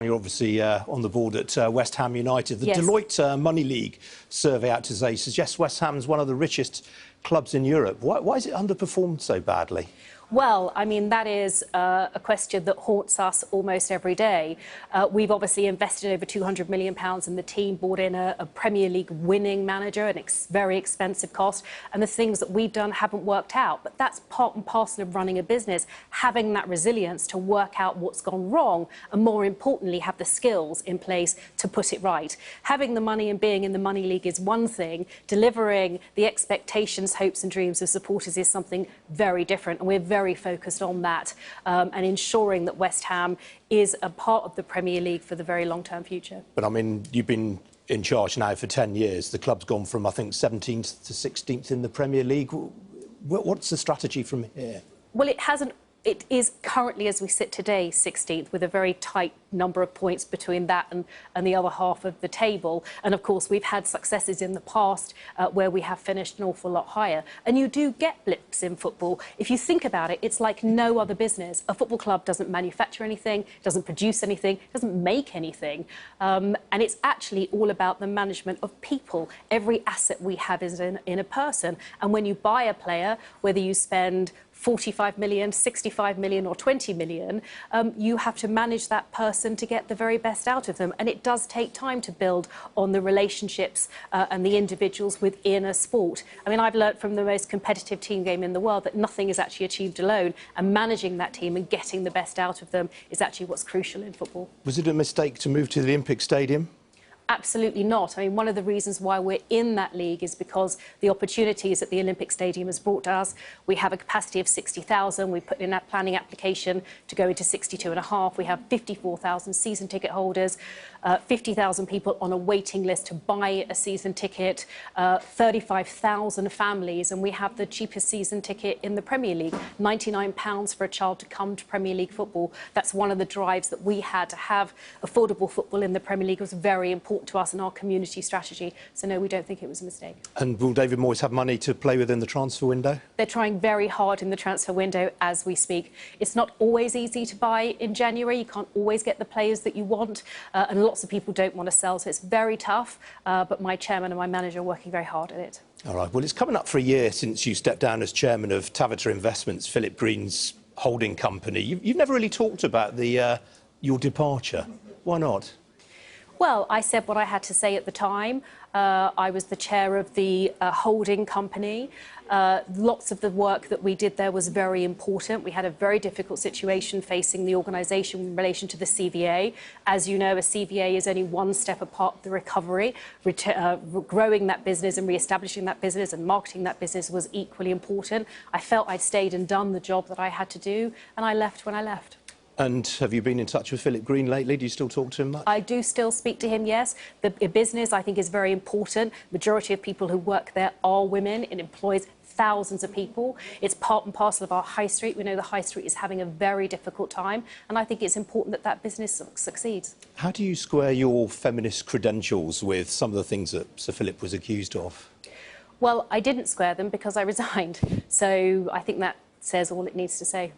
You're obviously on the board at West Ham United. The Yes. Deloitte Money League survey out today suggests West Ham's one of the richest clubs in Europe. Why is it underperformed so badly? Well, I mean, that is a question that haunts us almost every day. We've obviously invested over £200 million in the team, brought in a Premier League winning manager, a very expensive cost, and the things that we've done haven't worked out. But that's part and parcel of running a business, having that resilience to work out what's gone wrong, and more importantly, have the skills in place to put it right. Having the money and being in the Money League is one thing. Delivering the expectations, hopes and dreams of supporters is something very different, and we're very focused on that and ensuring that West Ham is a part of the Premier League for the very long-term future. But I mean, you've been in charge now for 10 years. The club's gone from, I think, 17th to 16th in the Premier League. What's the strategy from here? Well, it is currently, as we sit today, 16th, with a very tight number of points between that and the other half of the table. And of course, we've had successes in the past where we have finished an awful lot higher. And you do get blips in football. If you think about it, it's like no other business. A football club doesn't manufacture anything, doesn't produce anything, doesn't make anything. And it's actually all about the management of people. Every asset we have is in a person. And when you buy a player, whether you spend 45 million, 65 million or 20 million, you have to manage that person to get the very best out of them. And it does take time to build on the relationships and the individuals within a sport. I mean, I've learnt from the most competitive team game in the world that nothing is actually achieved alone, and managing that team and getting the best out of them is actually what's crucial in football. Was it a mistake to move to the Olympic Stadium? Absolutely not. I mean, one of the reasons why we're in that league is because the opportunities that the Olympic Stadium has brought to us. We have a capacity of 60,000. We put in that planning application to go into 62.5. We have 54,000 season ticket holders, 50,000 people on a waiting list to buy a season ticket, 35,000 families, and we have the cheapest season ticket in the Premier League, £99 for a child to come to Premier League football. That's one of the drives that we had to have affordable football in the Premier League. It was very important to us and our community strategy. So no, we don't think it was a mistake. And will David Moyes have money to play with in the transfer window? They're trying very hard in the transfer window as we speak. It's not always easy to buy in January. You can't always get the players that you want, and lots of people don't want to sell, so it's very tough. But my chairman and my manager are working very hard at it. All right. Well, it's coming up for a year since you stepped down as chairman of Tavita Investments, Philip Green's holding company. You've never really talked about your departure. Why not? Well, I said what I had to say at the time. I was the chair of the holding company. Lots of the work that we did there was very important. We had a very difficult situation facing the organisation in relation to the CVA. As you know, a CVA is only one step apart of the recovery. Growing that business and re-establishing that business and marketing that business was equally important. I felt I'd stayed and done the job that I had to do, and I left when I left. And have you been in touch with Philip Green lately? Do you still talk to him much? I do still speak to him, yes. The business, I think, is very important. Majority of people who work there are women. It employs thousands of people. It's part and parcel of our high street. We know the high street is having a very difficult time, and I think it's important that that business succeeds. How do you square your feminist credentials with some of the things that Sir Philip was accused of? Well, I didn't square them because I resigned. So I think that says all it needs to say.